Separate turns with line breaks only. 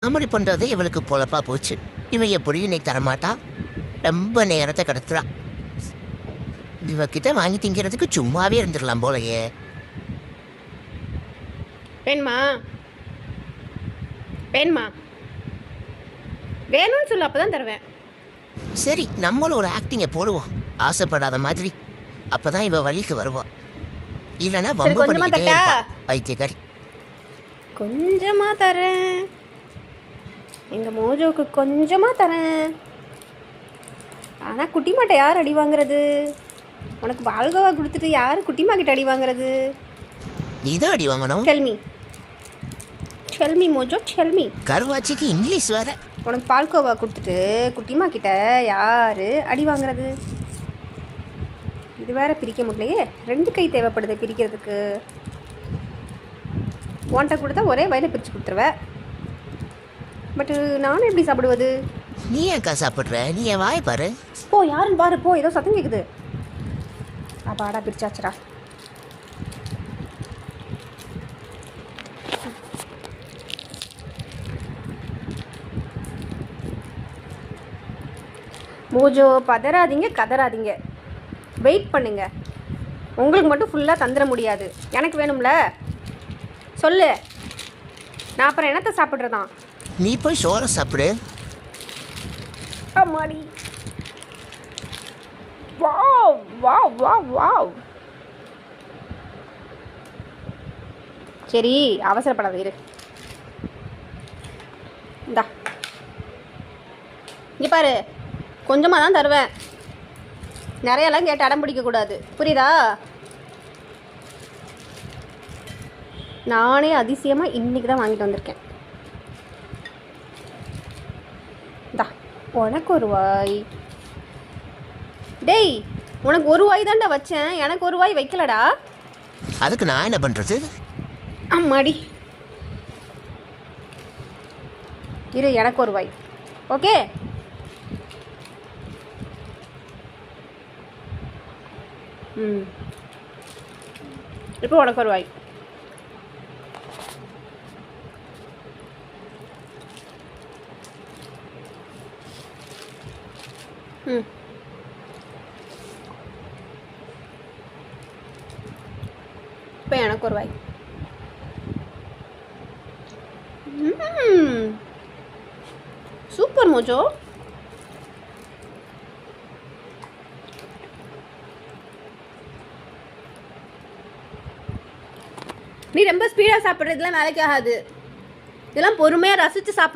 Comedy பண்ணுறது இவளுக்கு பொழப்பா போச்சு. இவன் எப்படியும் இன்னைக்கு தரமாட்டா. ரொம்ப நேரத்தை கடத்துறா. இவகிட்ட வாங்கி திங்கிறதுக்கு சும்மாவே இருந்துடலாம் போலயே.
வேணுமா வேணுமா வேணும்னு சொல்லு, அப்பதான் தருவேன்.
சரி, நம்மளும் ஒரு ஆக்டிங்கை போடுவோம், ஆசைப்படாத மாதிரி. அப்பதான் இவ வழிக்கு வருவான். இல்லைன்னா
சரி,
வம்பு
கொஞ்சமா
பண்ணிக்கிட்டே
தட்டா?
இருப்பா, பைத்தியக்காரி.
கொஞ்சமா தரேன், எங்க மோஜோவுக்கு கொஞ்சமா தரேன். ஆனா குட்டிமாட்ட யார் அடி வாங்குறது? உனக்கு பால்கோவா கொடுத்துட்டு யாரு குட்டிமா கிட்ட அடி வாங்குறது?
நீ தான் அடி வாங்கணும்.
செல்மி மோஜோ செல்மி.
கருவாச்சிக்கு இங்கிலீஷ் வேற.
உனக்கு பால்கோவா கொடுத்துட்டு குட்டிமா கிட்ட யாரு அடி வாங்குறது? இது வேற பிரிக்க முடியலையே, 2 கை தேவைப்படுது பிரிக்கிறதுக்கு. உன்கிட்ட கொடுத்தா ஒரே வயலை பிரித்து கொடுத்துருவேன். பட்டு நானும் எப்படி சாப்பிடுவது?
நீ ஏன்க்கா சாப்பிட்ற? நீ என் வாயை பாரு.
போ, யாருன்னு பாரு, போ. ஏதோ சத்தம் கேட்குது. அப்பாடா, பிரிச்சாச்சுடா. மோஜோ, பதறாதீங்க, கதறாதீங்க, வெயிட் பண்ணுங்க. உங்களுக்கு மட்டும் ஃபுல்லாக தந்துட முடியாது, எனக்கு வேணும்ல. சொல்லு, நான் அப்புறம் என்னத்தை சாப்பிட்றதான்?
நீ போய் சோறை சாப்பிடு.
அம்மாடி, வாவ் வாவ் வாவ் வாவ். சரி, அவசரப்படாத, இரு. இந்தா, இங்கே பாரு, கொஞ்சமாக தான் தருவேன். நிறையெல்லாம் கேட்டு அடம் பிடிக்கக்கூடாது, புரியுதா? நானே அதிசயமாக இன்றைக்கி தான் வாங்கிட்டு வந்திருக்கேன். இந்தா, உனக்கு ஒரு வாய். டேய், உனக்கு ஒரு வாய் தான்டா வச்சேன், எனக்கு ஒரு வாய் வைக்கலடா.
அதுக்கு நான் என்ன பண்ணுறது?
அம்மாடி, இரு, எனக்கு ஒரு வாய். ஓகே, இப்போ உனக்கு ஒரு வாய். இப்போ எனக்கு ஒரு வாய். Super Mojo. நீ ரொம்ப ஸ்பீடாக சாப்பிட்றது இதெல்லாம் வேலைக்கு ஆகாது. இதெல்லாம் பொறுமையாக ரசித்து சாப்பிட.